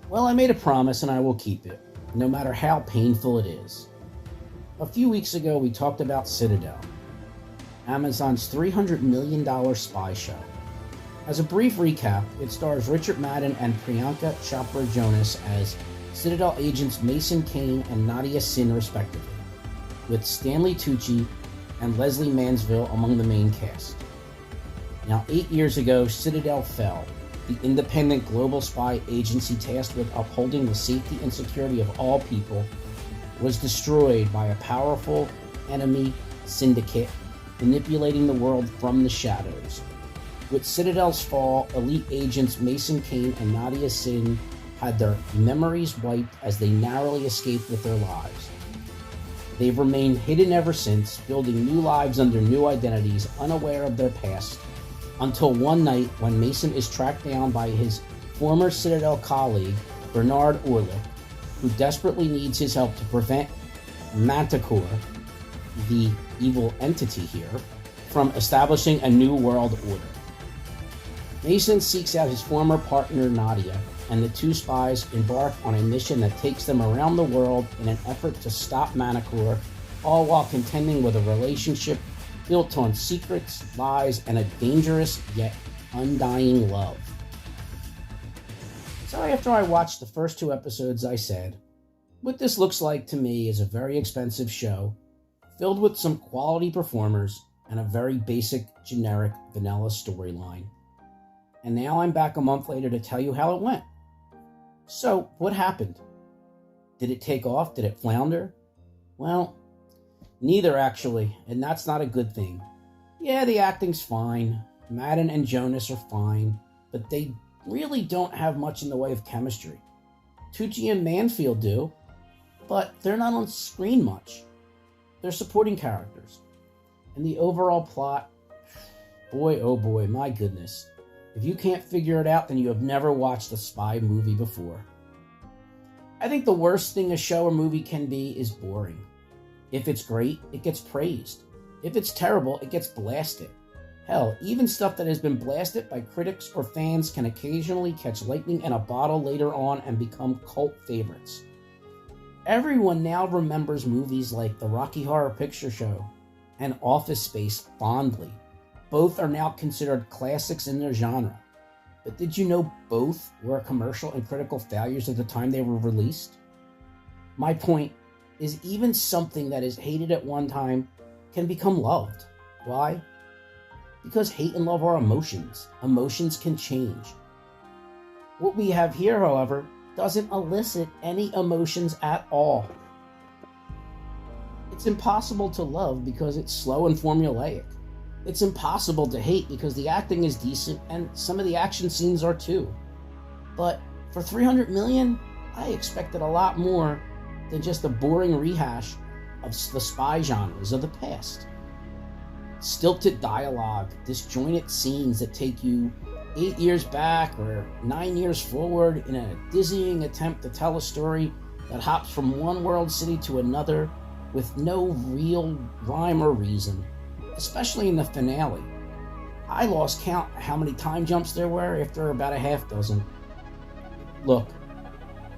Well, I made a promise and I will keep it, no matter how painful it is. A few weeks ago, we talked about Citadel, Amazon's $300 million spy show. As a brief recap, it stars Richard Madden and Priyanka Chopra Jonas as Citadel agents Mason Kane and Nadia Sin, respectively, with Stanley Tucci and Leslie Mansville among the main cast. Now, 8 years ago, Citadel fell. The independent global spy agency tasked with upholding the safety and security of all people was destroyed by a powerful enemy syndicate manipulating the world from the shadows. With Citadel's fall, elite agents Mason Kane and Nadia Sin had their memories wiped as they narrowly escaped with their lives. They've remained hidden ever since, building new lives under new identities, unaware of their past, until one night when Mason is tracked down by his former Citadel colleague, Bernard Orlick, who desperately needs his help to prevent Manticore, the evil entity here, from establishing a new world order. Mason seeks out his former partner Nadia, and the two spies embark on a mission that takes them around the world in an effort to stop Manticore, all while contending with a relationship built on secrets, lies, and a dangerous yet undying love. So after I watched the first two episodes, I said, what this looks like to me is a very expensive show, filled with some quality performers and a very basic, generic, vanilla storyline. And now I'm back a month later to tell you how it went. So, what happened? Did it take off? Did it flounder? Well, neither actually, and that's not a good thing. Yeah, the acting's fine. Madden and Jonas are fine, but they really don't have much in the way of chemistry. Tucci and Mansfield do, but they're not on screen much. They're supporting characters. And the overall plot, boy oh boy, my goodness. If you can't figure it out, then you have never watched a spy movie before. I think the worst thing a show or movie can be is boring. If it's great, it gets praised. If it's terrible, it gets blasted. Hell, even stuff that has been blasted by critics or fans can occasionally catch lightning in a bottle later on and become cult favorites. Everyone now remembers movies like The Rocky Horror Picture Show and Office Space fondly. Both are now considered classics in their genre. But did you know both were commercial and critical failures at the time they were released? My point is, even something that is hated at one time can become loved. Why? Because hate and love are emotions. Emotions can change. What we have here, however, doesn't elicit any emotions at all. It's impossible to love because it's slow and formulaic. It's impossible to hate because the acting is decent and some of the action scenes are too. But for $300 million, I expected a lot more than just a boring rehash of the spy genres of the past. Stilted dialogue, disjointed scenes that take you 8 years back or 9 years forward in a dizzying attempt to tell a story that hops from one world city to another with no real rhyme or reason, especially in the finale. I lost count how many time jumps there were after about a half dozen. Look,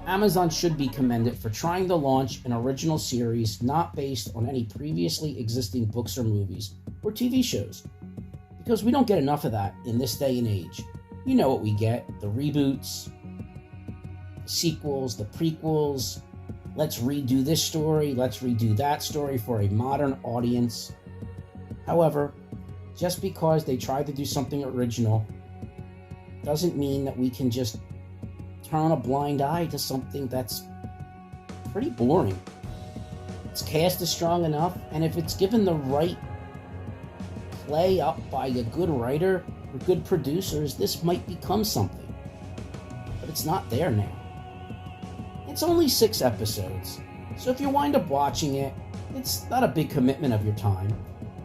Amazon should be commended for trying to launch an original series not based on any previously existing books or movies or TV shows, because we don't get enough of that in this day and age. You know what we get: the reboots, the sequels, the prequels. Let's redo this story, let's redo that story for a modern audience. However, just because they try to do something original doesn't mean that we can just turn a blind eye to something that's pretty boring. Its cast is strong enough, and if it's given the right play up by a good writer or good producers, this might become something. But it's not there now. It's only 6 episodes, so if you wind up watching it, it's not a big commitment of your time.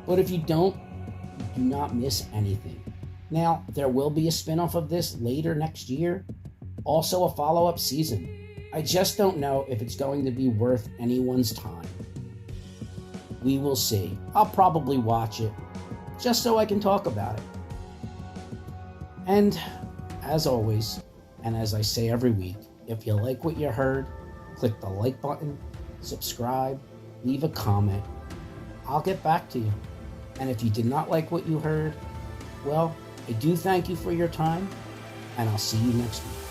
But if you don't, you do not miss anything. Now, there will be a spin-off of this later next year, also a follow-up season. I just don't know if it's going to be worth anyone's time. We will see. I'll probably watch it, just so I can talk about it. And, as always, and as I say every week, If you like what you heard, click the like button, subscribe, leave a comment. I'll get back to you. And if you did not like what you heard, well, I do thank you for your time, and I'll see you next week.